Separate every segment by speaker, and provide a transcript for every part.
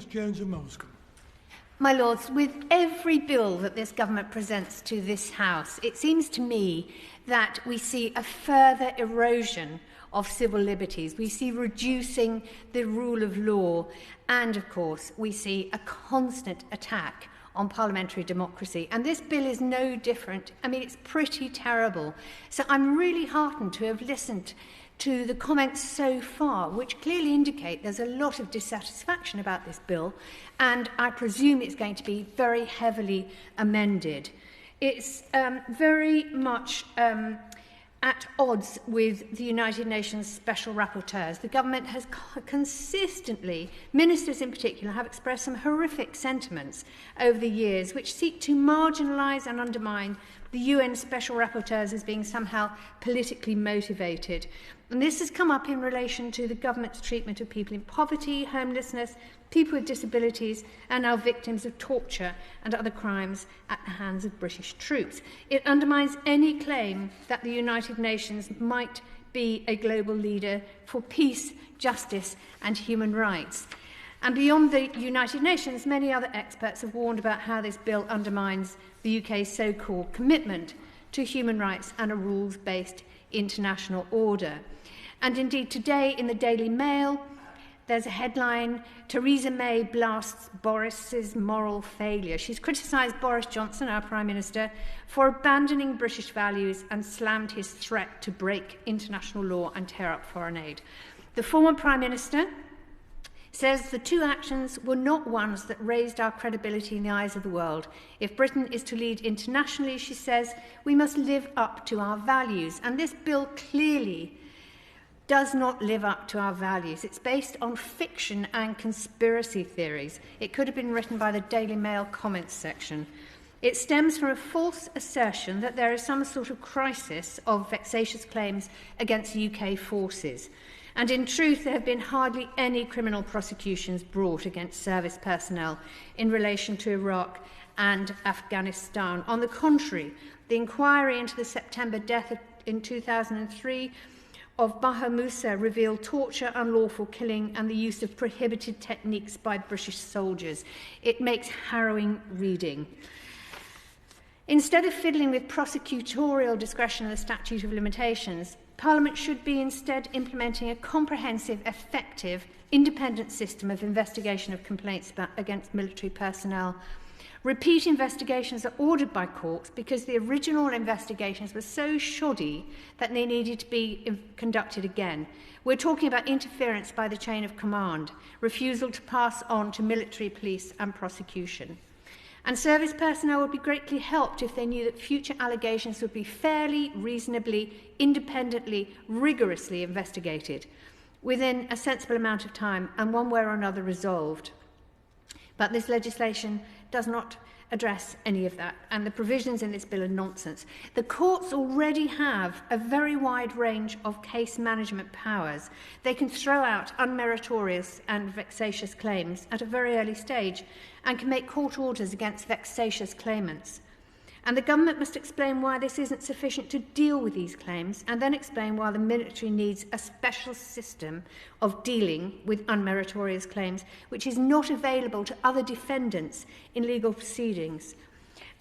Speaker 1: Justice Jones and Molescombe.
Speaker 2: My Lords, with every bill that this government presents to this House, it seems to me that we see a further erosion of civil liberties. We see reducing the rule of law, and of course we see a constant attack on parliamentary democracy. And this bill is no different. I mean, it's pretty terrible. So I'm really heartened to have listened to the comments so far, which clearly indicate there's a lot of dissatisfaction about this bill, and I presume it's going to be very heavily amended. It's very much at odds with the United Nations Special Rapporteurs. The government has consistently, ministers in particular, have expressed some horrific sentiments over the years which seek to marginalise and undermine the UN Special Rapporteurs as being somehow politically motivated. And this has come up in relation to the government's treatment of people in poverty, homelessness, people with disabilities, and now victims of torture and other crimes at the hands of British troops. It undermines any claim that the United Nations might be a global leader for peace, justice, and human rights. And beyond the United Nations, many other experts have warned about how this bill undermines the UK's so-called commitment to human rights and a rules-based international order. And indeed, today in the Daily Mail, there's a headline, Theresa May blasts Boris's moral failure. She's criticised Boris Johnson, our Prime Minister, for abandoning British values and slammed his threat to break international law and tear up foreign aid. The former Prime Minister says the two actions were not ones that raised our credibility in the eyes of the world. If Britain is to lead internationally, she says, we must live up to our values. And this bill clearly does not live up to our values. It's based on fiction and conspiracy theories. It could have been written by the Daily Mail comments section. It stems from a false assertion that there is some sort of crisis of vexatious claims against UK forces. And in truth, there have been hardly any criminal prosecutions brought against service personnel in relation to Iraq and Afghanistan. On the contrary, the inquiry into the September death in 2003 of Baha Musa revealed torture, unlawful killing, and the use of prohibited techniques by British soldiers. It makes harrowing reading. Instead of fiddling with prosecutorial discretion and the statute of limitations, Parliament should be instead implementing a comprehensive, effective, independent system of investigation of complaints against military personnel. Repeat investigations are ordered by courts because the original investigations were so shoddy that they needed to be conducted again. We're talking about interference by the chain of command, refusal to pass on to military, police and prosecution. And service personnel would be greatly helped if they knew that future allegations would be fairly, reasonably, independently, rigorously investigated within a sensible amount of time and one way or another resolved. But this legislation does not address any of that, and the provisions in this bill are nonsense. The courts already have a very wide range of case management powers. They can throw out unmeritorious and vexatious claims at a very early stage and can make court orders against vexatious claimants. And the government must explain why this isn't sufficient to deal with these claims, and then explain why the military needs a special system of dealing with unmeritorious claims, which is not available to other defendants in legal proceedings.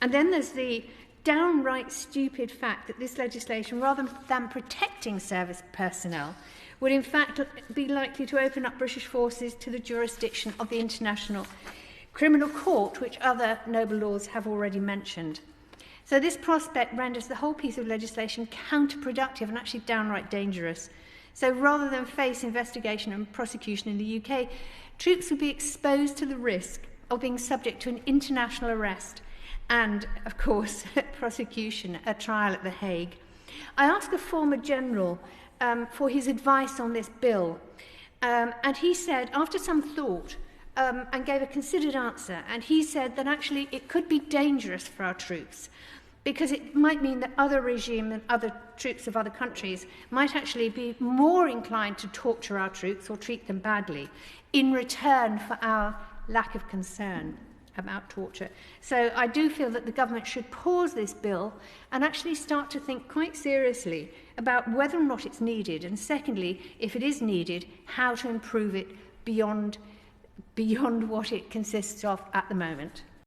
Speaker 2: And then there's the downright stupid fact that this legislation, rather than protecting service personnel, would in fact be likely to open up British forces to the jurisdiction of the International Criminal Court, which other noble lords have already mentioned. So this prospect renders the whole piece of legislation counterproductive and actually downright dangerous. So rather than face investigation and prosecution in the UK, troops would be exposed to the risk of being subject to an international arrest and, of course, prosecution, a trial at The Hague. I asked a former general for his advice on this bill, and he said, after some thought, and gave a considered answer, and he said that actually it could be dangerous for our troops because it might mean that other regimes and other troops of other countries might actually be more inclined to torture our troops or treat them badly in return for our lack of concern about torture. So I do feel that the government should pause this bill and actually start to think quite seriously about whether or not it's needed, and secondly, if it is needed, how to improve it beyond beyond what it consists of at the moment.